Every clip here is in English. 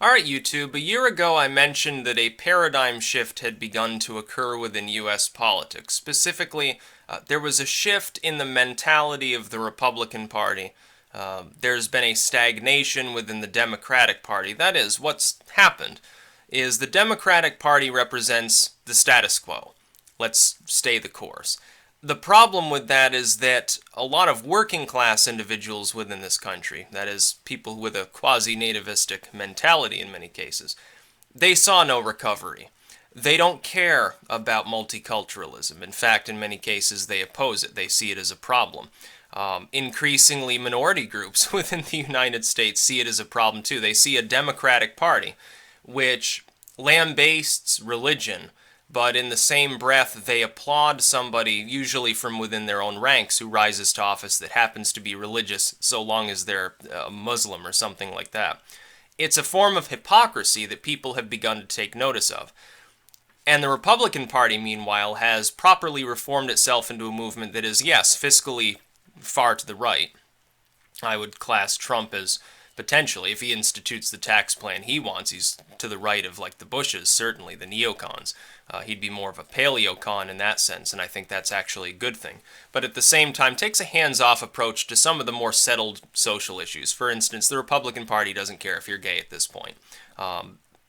Alright, YouTube, a year ago I mentioned that a paradigm shift had begun to occur within US politics. Specifically, there was a shift in the mentality of the Republican Party. There's been a stagnation within the Democratic Party. That is, what's happened is the Democratic Party represents the status quo. Let's stay the course. The problem with that is that a lot of working class individuals within this country, that is, people with a quasi-nativistic mentality in many cases, they saw no recovery. They don't care about multiculturalism. In fact, in many cases, they oppose it. They see it as a problem. Increasingly, minority groups within the United States see it as a problem too. They see a Democratic Party which lambastes religion, but in the same breath, they applaud somebody, usually from within their own ranks, who rises to office that happens to be religious, so long as they're a Muslim or something like that. It's a form of hypocrisy that people have begun to take notice of. And the Republican Party, meanwhile, has properly reformed itself into a movement that is, yes, fiscally far to the right. I would class Trump as potentially, if he institutes the tax plan he wants, he's to the right of like the Bushes, certainly, the neocons. He'd be more of a paleocon in that sense, and I think that's actually a good thing. But at the same time, takes a hands-off approach to some of the more settled social issues. For instance, the Republican Party doesn't care if you're gay at this point.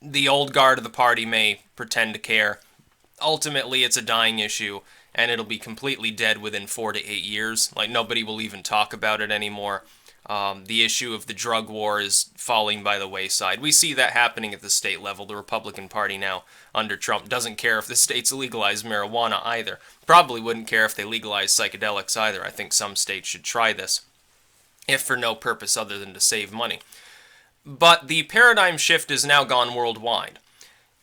The old guard of the party may pretend to care. Ultimately, it's a dying issue, and it'll be completely dead within 4 to 8 years. Like, nobody will even talk about it anymore. The issue of the drug war is falling by the wayside. We see that happening at the state level. The Republican Party now, under Trump, doesn't care if the states legalize marijuana either. Probably wouldn't care if they legalize psychedelics either. I think some states should try this, if for no purpose other than to save money. But the paradigm shift has now gone worldwide.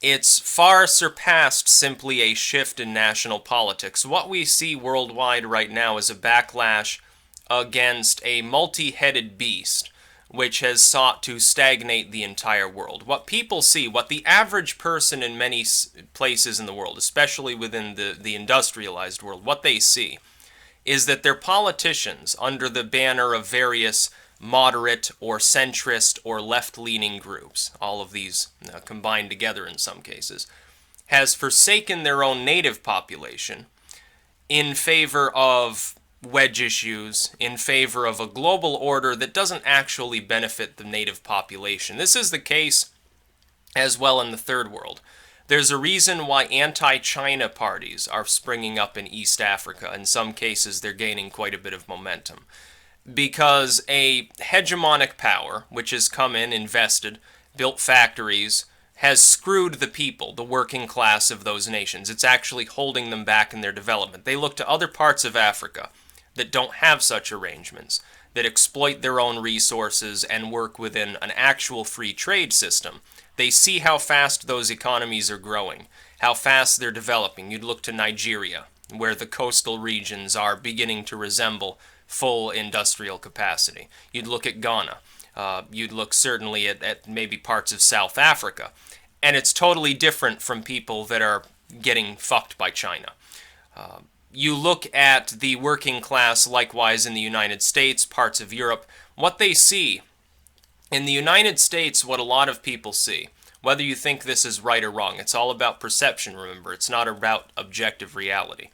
It's far surpassed simply a shift in national politics. What we see worldwide right now is a backlash against a multi-headed beast which has sought to stagnate the entire world. What people see, what the average person in many places in the world, especially within the industrialized world, what they see is that their politicians, under the banner of various moderate or centrist or left-leaning groups, all of these combined together in some cases, has forsaken their own native population in favor of wedge issues, in favor of a global order that doesn't actually benefit the native population. This is the case as well in the third world. There's a reason why anti-China parties are springing up in East Africa. In some cases, they're gaining quite a bit of momentum. Because a hegemonic power, which has come in, invested, built factories, has screwed the people, the working class of those nations. It's actually holding them back in their development. They look to other parts of Africa that don't have such arrangements, that exploit their own resources and work within an actual free trade system. They see how fast those economies are growing, how fast they're developing. You'd look to Nigeria, where the coastal regions are beginning to resemble full industrial capacity. You'd look at Ghana. You'd look certainly at maybe parts of South Africa. And it's totally different from people that are getting fucked by China. You look at the working class, likewise in the United States, parts of Europe, what they see. In the United States, what a lot of people see, whether you think this is right or wrong, it's all about perception, remember, it's not about objective reality.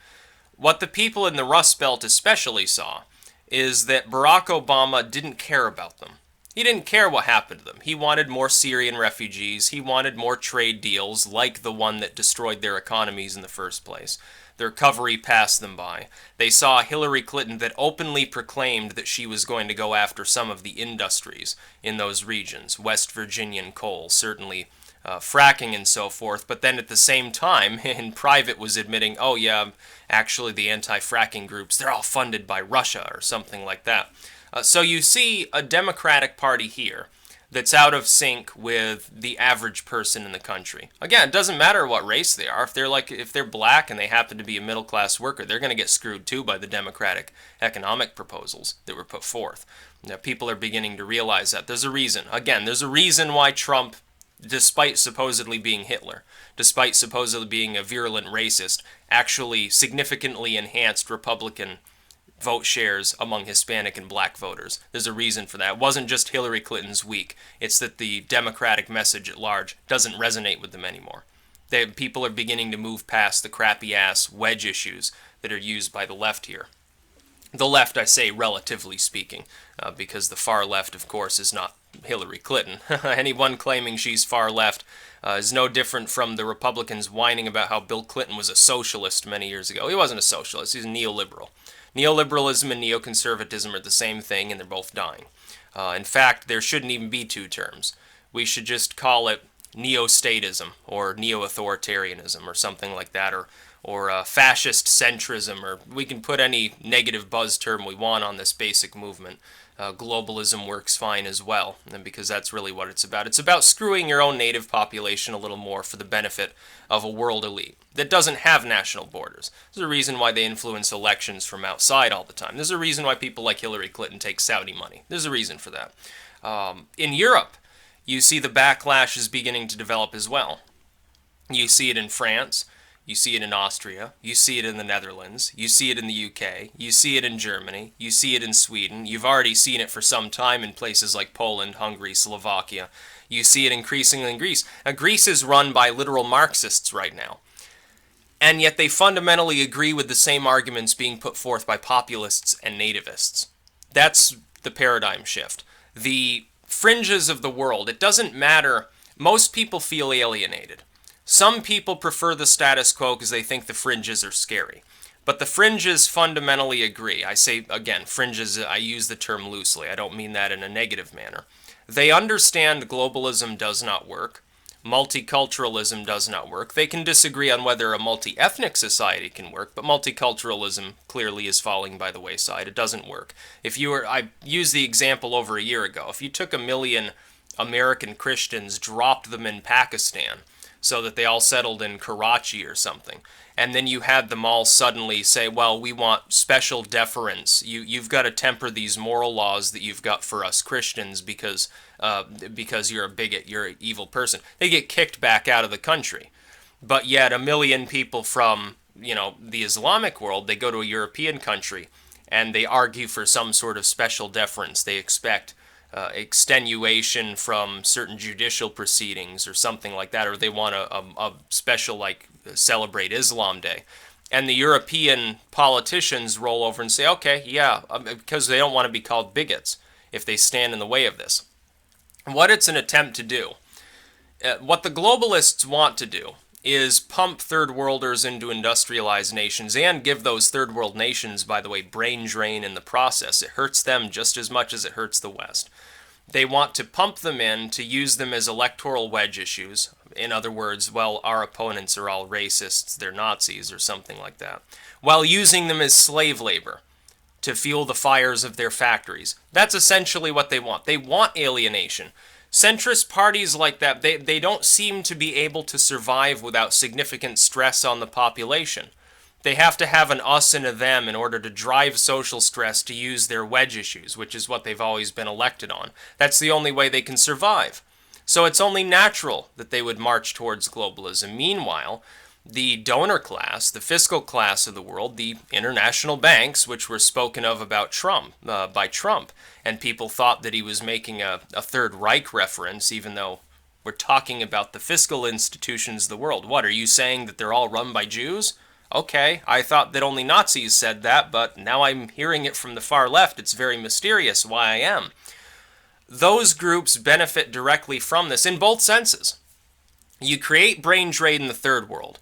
What the people in the Rust Belt especially saw is that Barack Obama didn't care about them. He didn't care what happened to them. He wanted more Syrian refugees. He wanted more trade deals like the one that destroyed their economies in the first place. The recovery passed them by. They saw Hillary Clinton that openly proclaimed that she was going to go after some of the industries in those regions, West Virginian coal, certainly fracking and so forth, but then at the same time, in private was admitting, oh yeah, actually the anti-fracking groups, they're all funded by Russia or something like that. So you see a Democratic Party here that's out of sync with the average person in the country. Again, it doesn't matter what race they are. If they're black and they happen to be a middle-class worker, they're going to get screwed too by the democratic economic proposals that were put forth. Now, people are beginning to realize that. There's a reason. Again, there's a reason why Trump, despite supposedly being Hitler, despite supposedly being a virulent racist, actually significantly enhanced Republican vote shares among Hispanic and black voters. There's a reason for that. It wasn't just Hillary Clinton's weak. It's that the Democratic message at large doesn't resonate with them anymore. People are beginning to move past the crappy-ass wedge issues that are used by the left here. The left, I say, relatively speaking, because the far left, of course, is not Hillary Clinton. Anyone claiming she's far left is no different from the Republicans whining about how Bill Clinton was a socialist many years ago. He wasn't a socialist, he's a neoliberal. Neoliberalism and neoconservatism are the same thing, and they're both dying. In fact, there shouldn't even be two terms. We should just call it neo-statism or neo-authoritarianism or something like that, or fascist centrism, or we can put any negative buzz term we want on this basic movement. Globalism works fine as well, and because that's really what it's about. It's about screwing your own native population a little more for the benefit of a world elite that doesn't have national borders. There's a reason why they influence elections from outside all the time. There's a reason why people like Hillary Clinton take Saudi money. There's a reason for that. In Europe, you see the backlash is beginning to develop as well. You see it in France. You see it in Austria, you see it in the Netherlands, you see it in the UK, you see it in Germany, you see it in Sweden, you've already seen it for some time in places like Poland, Hungary, Slovakia. You see it increasingly in Greece. Now, Greece is run by literal Marxists right now, and yet they fundamentally agree with the same arguments being put forth by populists and nativists. That's the paradigm shift. The fringes of the world, it doesn't matter. Most people feel alienated. Some people prefer the status quo because they think the fringes are scary. But the fringes fundamentally agree. I say, again, fringes, I use the term loosely. I don't mean that in a negative manner. They understand globalism does not work. Multiculturalism does not work. They can disagree on whether a multi-ethnic society can work, but multiculturalism clearly is falling by the wayside. It doesn't work. I used the example over a year ago. If you took 1 million American Christians, dropped them in Pakistan, so that they all settled in Karachi or something, and then you had them all suddenly say, well, we want special deference. You've got to temper these moral laws that you've got for us Christians because you're a bigot, you're an evil person. They get kicked back out of the country. But yet 1 million people from, the Islamic world, they go to a European country and they argue for some sort of special deference. They expect extenuation from certain judicial proceedings or something like that, or they want a special, celebrate Islam Day. And the European politicians roll over and say, okay, yeah, because they don't want to be called bigots if they stand in the way of this. What it's an attempt to do, what the globalists want to do, is pump third worlders into industrialized nations and give those third world nations, by the way, brain drain in the process. It hurts them just as much as it hurts the West. They want to pump them in to use them as electoral wedge issues. In other words, well, our opponents are all racists, they're Nazis or something like that, while using them as slave labor to fuel the fires of their factories. That's essentially what they want. They want alienation. Centrist parties like that, they don't seem to be able to survive without significant stress on the population. They have to have an us and a them in order to drive social stress to use their wedge issues, which is what they've always been elected on. That's the only way they can survive. So it's only natural that they would march towards globalism. Meanwhile, the donor class, the fiscal class of the world, the international banks, which were spoken of about by Trump, and people thought that he was making a Third Reich reference, even though we're talking about the fiscal institutions of the world. What, are you saying that they're all run by Jews? Okay, I thought that only Nazis said that, but now I'm hearing it from the far left. It's very mysterious why I am. Those groups benefit directly from this in both senses. You create brain trade in the third world,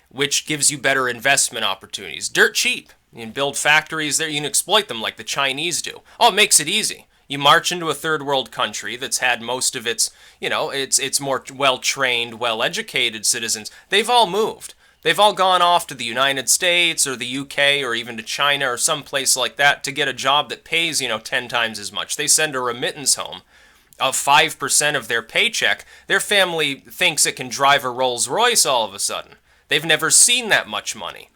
which gives you better investment opportunities. Dirt cheap. You can build factories there. You can exploit them like the Chinese do. Oh, it makes it easy. You march into a third world country that's had most of its, its more well-trained, well-educated citizens. They've all moved. They've all gone off to the United States or the UK or even to China or some place like that to get a job that pays, 10 times as much. They send a remittance home of 5% of their paycheck. Their family thinks it can drive a Rolls Royce all of a sudden. They've never seen that much money.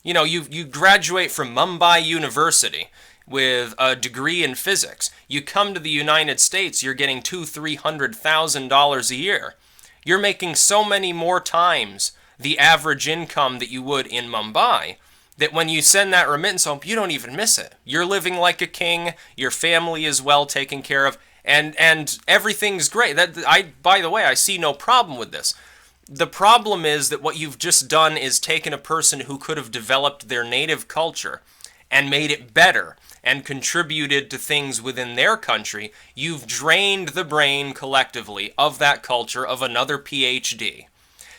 You graduate from Mumbai University with a degree in physics. You come to the United States, you're getting $200,000-$300,000 a year. You're making so many more times the average income that you would in Mumbai. that when you send that remittance home, you don't even miss it. You're living like a king, your family is well taken care of, and everything's great. By the way, I see no problem with this. The problem is that what you've just done is taken a person who could have developed their native culture and made it better and contributed to things within their country. You've drained the brain collectively of that culture of another PhD.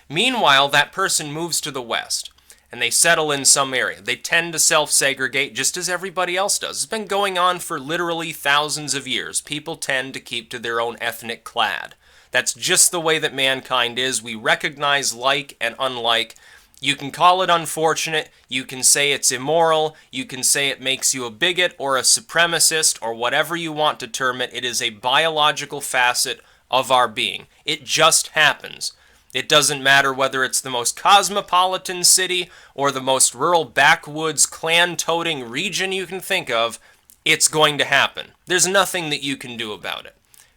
Meanwhile, that person moves to the West and they settle in some area. They tend to self-segregate just as everybody else does. It's been going on for literally thousands of years. People tend to keep to their own ethnic clad. That's just the way that mankind is. We recognize like and unlike. You can call it unfortunate, you can say it's immoral, you can say it makes you a bigot or a supremacist or whatever you want to term it. It is a biological facet of our being. It just happens. It doesn't matter whether it's the most cosmopolitan city or the most rural backwoods clan-toting region you can think of, it's going to happen. There's nothing that you can do about it.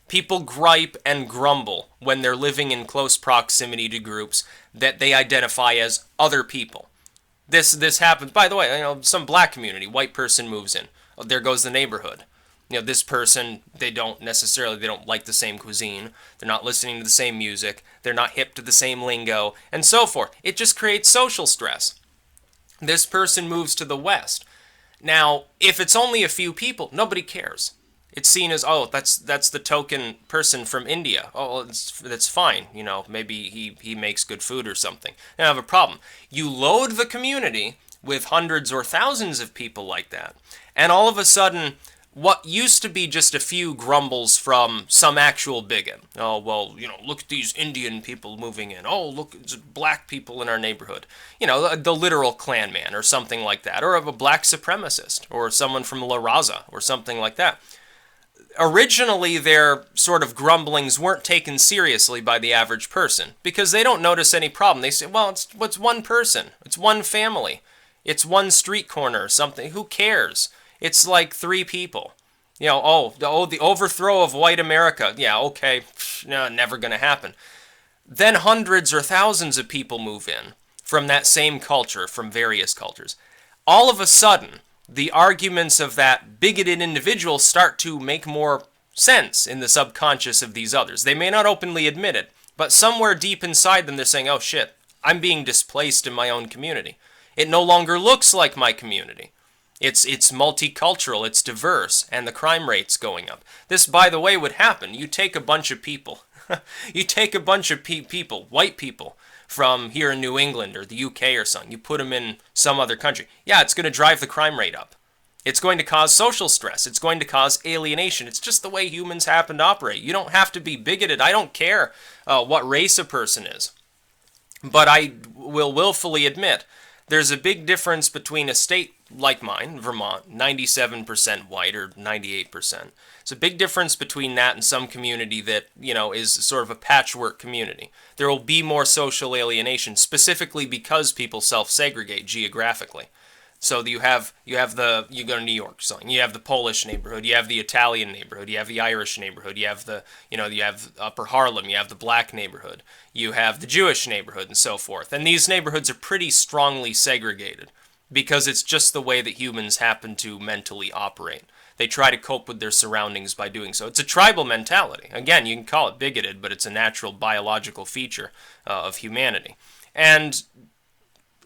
People gripe and grumble when they're living in close proximity to groups that they identify as other people. This happens, by the way, some black community, white person moves in. Oh, there goes the neighborhood. This person, they don't like the same cuisine. They're not listening to the same music. They're not hip to the same lingo, and so forth. It just creates social stress. This person moves to the West. Now, if it's only a few people, nobody cares. It's seen as, oh, that's the token person from India. Oh, that's fine. Maybe he makes good food or something. They don't have a problem. You load the community with hundreds or thousands of people like that, and all of a sudden, what used to be just a few grumbles from some actual bigot. Oh, well, look at these Indian people moving in. Oh, look, it's black people in our neighborhood. The literal Klan man or something like that, or of a black supremacist, or someone from La Raza or something like that. Originally, their sort of grumblings weren't taken seriously by the average person because they don't notice any problem. They say, well, it's one person. It's one family. It's one street corner or something. Who cares? It's like 3 people. The overthrow of white America. Yeah, okay. No, never going to happen. Then hundreds or thousands of people move in from that same culture, from various cultures. All of a sudden, the arguments of that bigoted individual start to make more sense in the subconscious of these others. They may not openly admit it, but somewhere deep inside them they're saying, oh shit, I'm being displaced in my own community. It no longer looks like my community. It's multicultural, it's diverse, and the crime rate's going up. This, by the way, would happen. You take a bunch of people, people, white people, from here in New England or the UK or something. You put them in some other country. Yeah, it's going to drive the crime rate up. It's going to cause social stress. It's going to cause alienation. It's just the way humans happen to operate. You don't have to be bigoted. I don't care what race a person is. But I will willfully admit there's a big difference between a state like mine, Vermont, 97% white or 98%. It's a big difference between that and some community that, is sort of a patchwork community. There will be more social alienation, specifically because people self-segregate geographically. So you go to New York, so you have the Polish neighborhood, you have the Italian neighborhood, you have the Irish neighborhood, you have you have Upper Harlem, you have the black neighborhood, you have the Jewish neighborhood, and so forth. And these neighborhoods are pretty strongly segregated because it's just the way that humans happen to mentally operate. They try to cope with their surroundings by doing so. It's a tribal mentality. Again, you can call it bigoted, but it's a natural biological feature of humanity. And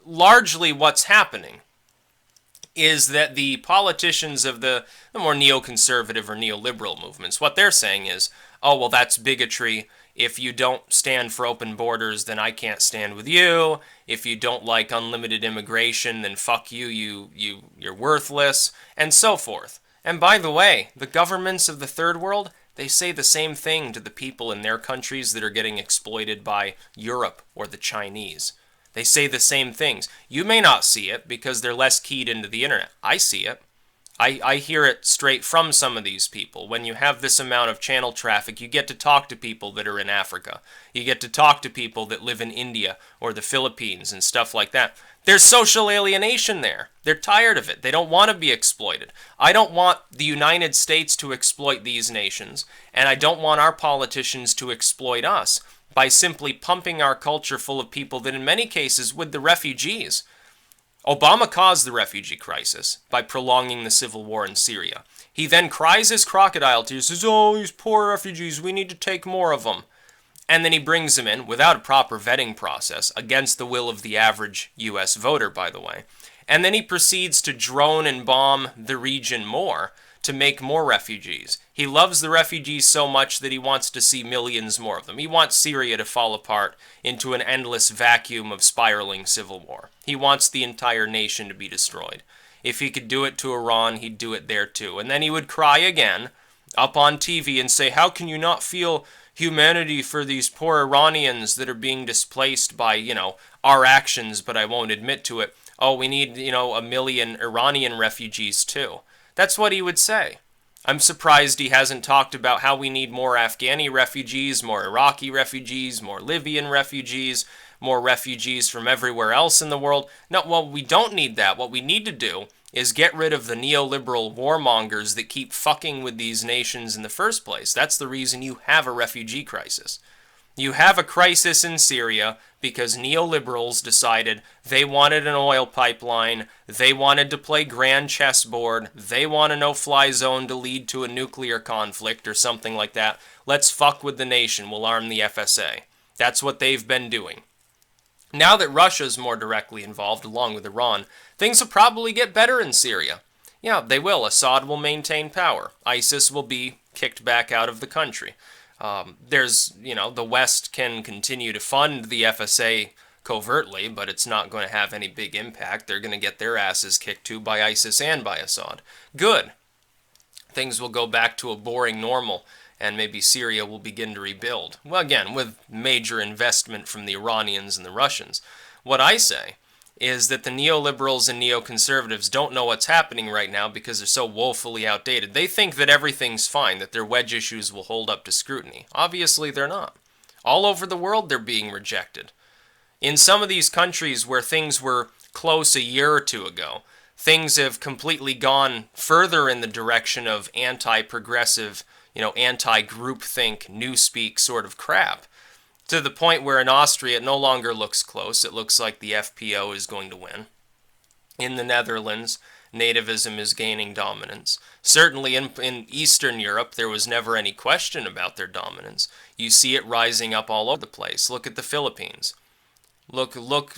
largely what's happening is that the politicians of the more neoconservative or neoliberal movements, what they're saying is, oh, well, that's bigotry. If you don't stand for open borders, then I can't stand with you. If you don't like unlimited immigration, then fuck you, you're worthless, and so forth. And by the way, the governments of the third world, they say the same thing to the people in their countries that are getting exploited by Europe or the Chinese. They say the same things. You may not see it because they're less keyed into the internet. I see it. I hear it straight from some of these people. When you have this amount of channel traffic, you get to talk to people that are in Africa. You get to talk to people that live in India or the Philippines and stuff like that. There's social alienation there. They're tired of it. They don't want to be exploited. I don't want the United States to exploit these nations, and I don't want our politicians to exploit us by simply pumping our culture full of people that in many cases, with the refugees, Obama caused the refugee crisis by prolonging the civil war in Syria. He then cries his crocodile tears, says, oh, these poor refugees, we need to take more of them. And then he brings them in without a proper vetting process, against the will of the average U.S. voter, by the way. And then he proceeds to drone and bomb the region more to make more refugees. He loves the refugees so much that he wants to see millions more of them. He wants Syria to fall apart into an endless vacuum of spiraling civil war. He wants the entire nation to be destroyed. If he could do it to Iran, he'd do it there too. And then he would cry again up on TV and say, how can you not feel humanity for these poor Iranians that are being displaced by, our actions, but I won't admit to it. Oh, we need, a million Iranian refugees too. That's what he would say. I'm surprised he hasn't talked about how we need more Afghani refugees, more Iraqi refugees, more Libyan refugees, more refugees from everywhere else in the world. No, well, we don't need that. What we need to do is get rid of the neoliberal warmongers that keep fucking with these nations in the first place. That's the reason you have a refugee crisis. You have a crisis in Syria because neoliberals decided they wanted an oil pipeline, they wanted to play grand chessboard, they want a no-fly zone to lead to a nuclear conflict or something like that. Let's fuck with the nation, we'll arm the FSA. That's what they've been doing. Now that Russia's more directly involved, along with Iran, things will probably get better in Syria. Yeah, they will. Assad will maintain power. ISIS will be kicked back out of the country. The West can continue to fund the FSA covertly, but it's not going to have any big impact. They're going to get their asses kicked too by ISIS and by Assad. Good. Things will go back to a boring normal, and maybe Syria will begin to rebuild. Well, again, with major investment from the Iranians and the Russians. What I say is that the neoliberals and neoconservatives don't know what's happening right now because they're so woefully outdated. They think that everything's fine, that their wedge issues will hold up to scrutiny. Obviously, they're not. All over the world, they're being rejected. In some of these countries where things were close a year or two ago, things have completely gone further in the direction of anti-progressive, anti-groupthink, newspeak sort of crap. To the point where in Austria it no longer looks close. It looks like the FPO is going to win. In the Netherlands, nativism is gaining dominance. Certainly in Eastern Europe, there was never any question about their dominance. You see it rising up all over the place. Look at the Philippines. Look,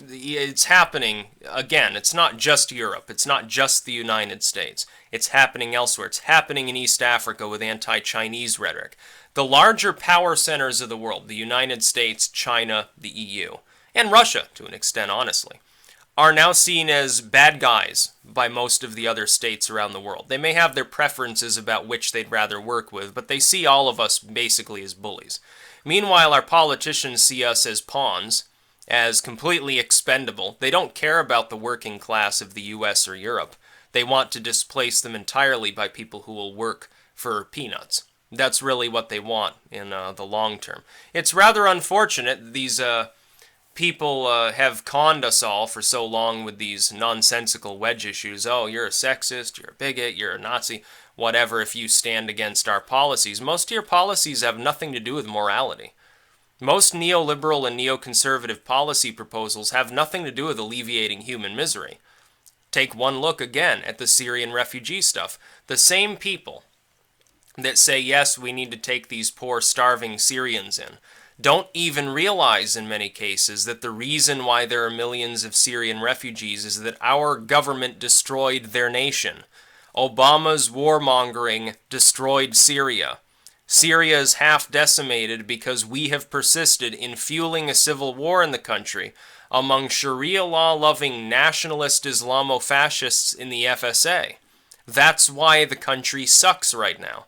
it's happening again. It's not just Europe. It's not just the United States. It's happening elsewhere. It's happening in East Africa with anti-Chinese rhetoric. The larger power centers of the world, the United States, China, the EU, and Russia, to an extent, honestly, are now seen as bad guys by most of the other states around the world. They may have their preferences about which they'd rather work with, but they see all of us basically as bullies. Meanwhile, our politicians see us as pawns, as completely expendable. They don't care about the working class of the US or Europe. They want to displace them entirely by people who will work for peanuts. That's really what they want in the long term. It's rather unfortunate these people have conned us all for so long with these nonsensical wedge issues. Oh, you're a sexist, you're a bigot, you're a Nazi, whatever if you stand against our policies. Most of your policies have nothing to do with morality. Most neoliberal and neoconservative policy proposals have nothing to do with alleviating human misery. Take one look again at the Syrian refugee stuff. The same people that say, yes, we need to take these poor, starving Syrians in, don't even realize in many cases that the reason why there are millions of Syrian refugees is that our government destroyed their nation. Obama's warmongering destroyed Syria. Syria is half decimated because we have persisted in fueling a civil war in the country among Sharia law-loving nationalist Islamo-fascists in the FSA. That's why the country sucks right now.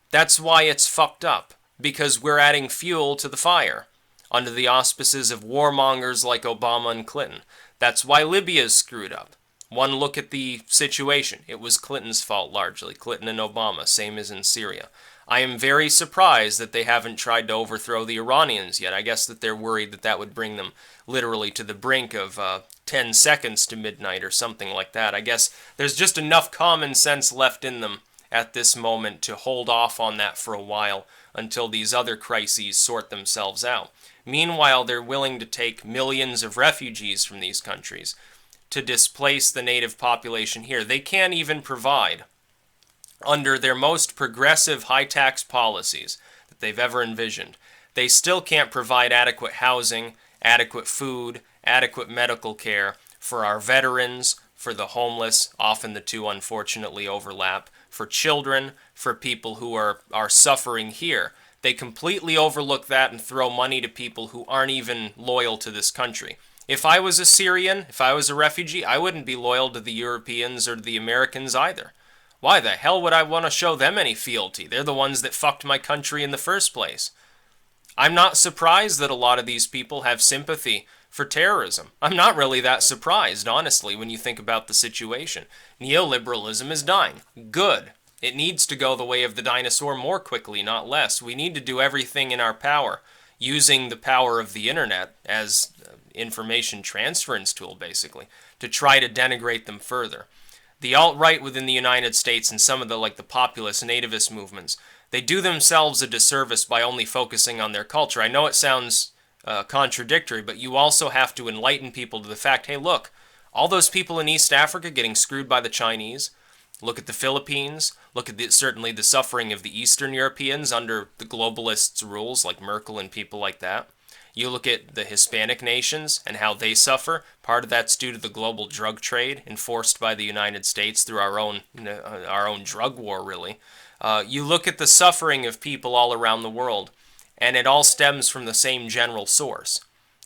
That's why it's fucked up, because we're adding fuel to the fire, under the auspices of warmongers like Obama and Clinton. That's why Libya's screwed up. One look at the situation. It was Clinton's fault largely. Clinton and Obama, same as in Syria. I am very surprised that they haven't tried to overthrow the Iranians yet. I guess that they're worried that that would bring them literally to the brink of 10 seconds to midnight or something like that. I guess there's just enough common sense left in them at this moment to hold off on that for a while until these other crises sort themselves out. Meanwhile, they're willing to take millions of refugees from these countries to displace the native population here. They can't even provide, under their most progressive high-tax policies that they've ever envisioned, they still can't provide adequate housing, adequate food, adequate medical care for our veterans, for the homeless, often the two unfortunately overlap, for children, for people who are suffering here. They completely overlook that and throw money to people who aren't even loyal to this country. If I was a Syrian, if I was a refugee, I wouldn't be loyal to the Europeans or to the Americans either. Why the hell would I want to show them any fealty? They're the ones that fucked my country in the first place. I'm not surprised that a lot of these people have sympathy for terrorism. I'm not really that surprised, honestly, when you think about the situation. Neoliberalism is dying. Good. It needs to go the way of the dinosaur more quickly, not less. We need to do everything in our power, using the power of the internet as information transference tool, basically, to try to denigrate them further. The alt-right within the United States and some of the populist nativist movements, they do themselves a disservice by only focusing on their culture. I know it sounds contradictory, but you also have to enlighten people to the fact, hey, look, all those people in East Africa getting screwed by the Chinese, look at the Philippines, look at certainly the suffering of the Eastern Europeans under the globalists' rules, like Merkel and people like that. You look at the Hispanic nations and how they suffer. Part of that's due to the global drug trade enforced by the United States through our own drug war, really. You look at the suffering of people all around the world, and it all stems from the same general source.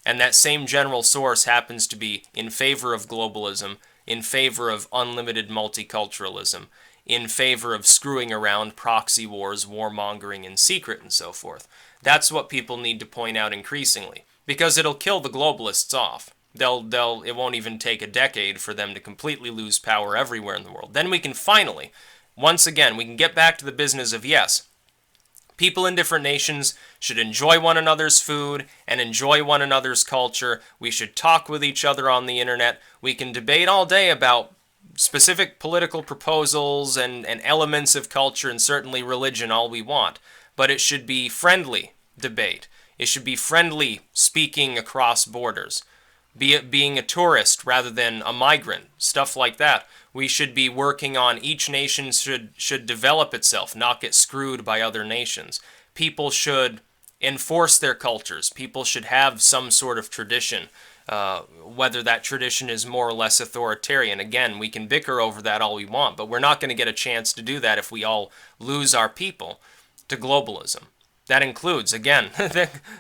And that same general source happens to be in favor of globalism, in favor of unlimited multiculturalism, in favor of screwing around, proxy wars, warmongering in secret, and so forth. That's what people need to point out increasingly, because it'll kill the globalists off. It won't even take a decade for them to completely lose power everywhere in the world. Then we can finally, once again, we can get back to the business of, yes, people in different nations should enjoy one another's food and enjoy one another's culture. We should talk with each other on the internet. We can debate all day about specific political proposals and elements of culture and certainly religion all we want. But it should be friendly debate. It should be friendly speaking across borders. Be it being a tourist rather than a migrant, stuff like that. We should be working on each nation should develop itself, not get screwed by other nations. People should enforce their cultures. People should have some sort of tradition, whether that tradition is more or less authoritarian. Again, we can bicker over that all we want, but we're not going to get a chance to do that if we all lose our people to globalism. That includes, again,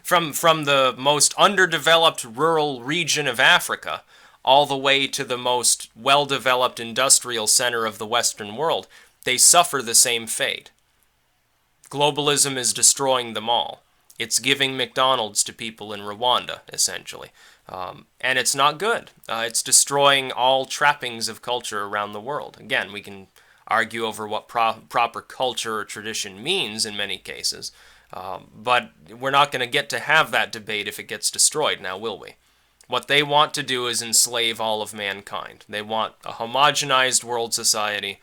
from the most underdeveloped rural region of Africa all the way to the most well-developed industrial center of the Western world. They suffer the same fate. Globalism is destroying them all. It's giving McDonald's to people in Rwanda, essentially. And it's not good. It's destroying all trappings of culture around the world. Again, we can argue over what proper culture or tradition means in many cases. But we're not going to get to have that debate if it gets destroyed, now will we? What they want to do is enslave all of mankind. They want a homogenized world society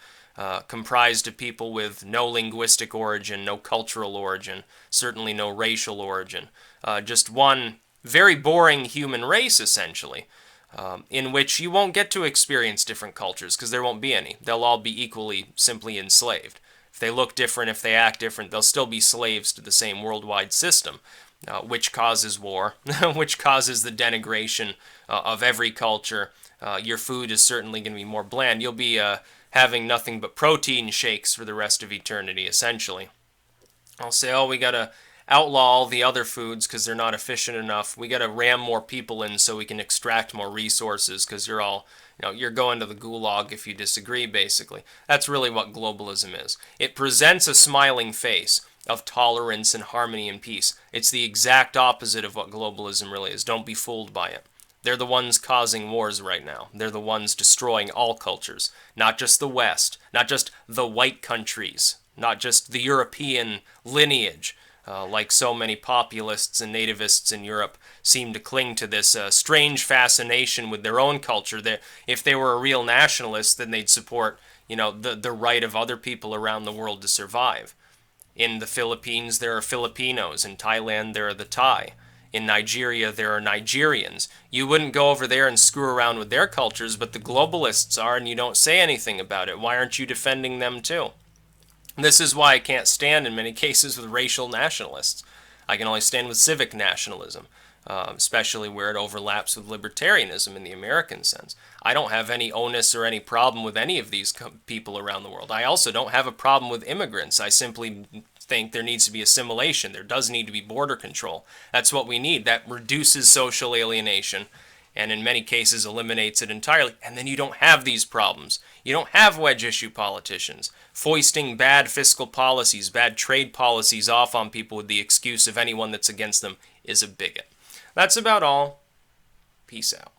comprised of people with no linguistic origin, no cultural origin, certainly no racial origin. Just one very boring human race, essentially, in which you won't get to experience different cultures because there won't be any. They'll all be equally simply enslaved. If they look different, if they act different, they'll still be slaves to the same worldwide system, which causes war, which causes the denigration of every culture. Your food is certainly going to be more bland. You'll be having nothing but protein shakes for the rest of eternity, essentially. I'll say, oh, we got to outlaw all the other foods because they're not efficient enough. We got to ram more people in so we can extract more resources because you're all, you're going to the gulag if you disagree, basically. That's really what globalism is. It presents a smiling face of tolerance and harmony and peace. It's the exact opposite of what globalism really is. Don't be fooled by it. They're the ones causing wars right now. They're the ones destroying all cultures, not just the West, not just the white countries, not just the European lineage, like so many populists and nativists in Europe seem to cling to this strange fascination with their own culture. If they were a real nationalist, then they'd support, the right of other people around the world to survive. In the Philippines, there are Filipinos. In Thailand, there are the Thai. In Nigeria, there are Nigerians. You wouldn't go over there and screw around with their cultures, but the globalists are, and you don't say anything about it. Why aren't you defending them too? This is why I can't stand in many cases with racial nationalists. I can only stand with civic nationalism, especially where it overlaps with libertarianism in the American sense. I don't have any onus or any problem with any of these people around the world. I also don't have a problem with immigrants. I simply think there needs to be assimilation. There does need to be border control. That's what we need. That reduces social alienation and in many cases eliminates it entirely. And then you don't have these problems. You don't have wedge issue politicians foisting bad fiscal policies, bad trade policies off on people with the excuse of anyone that's against them is a bigot. That's about all. Peace out.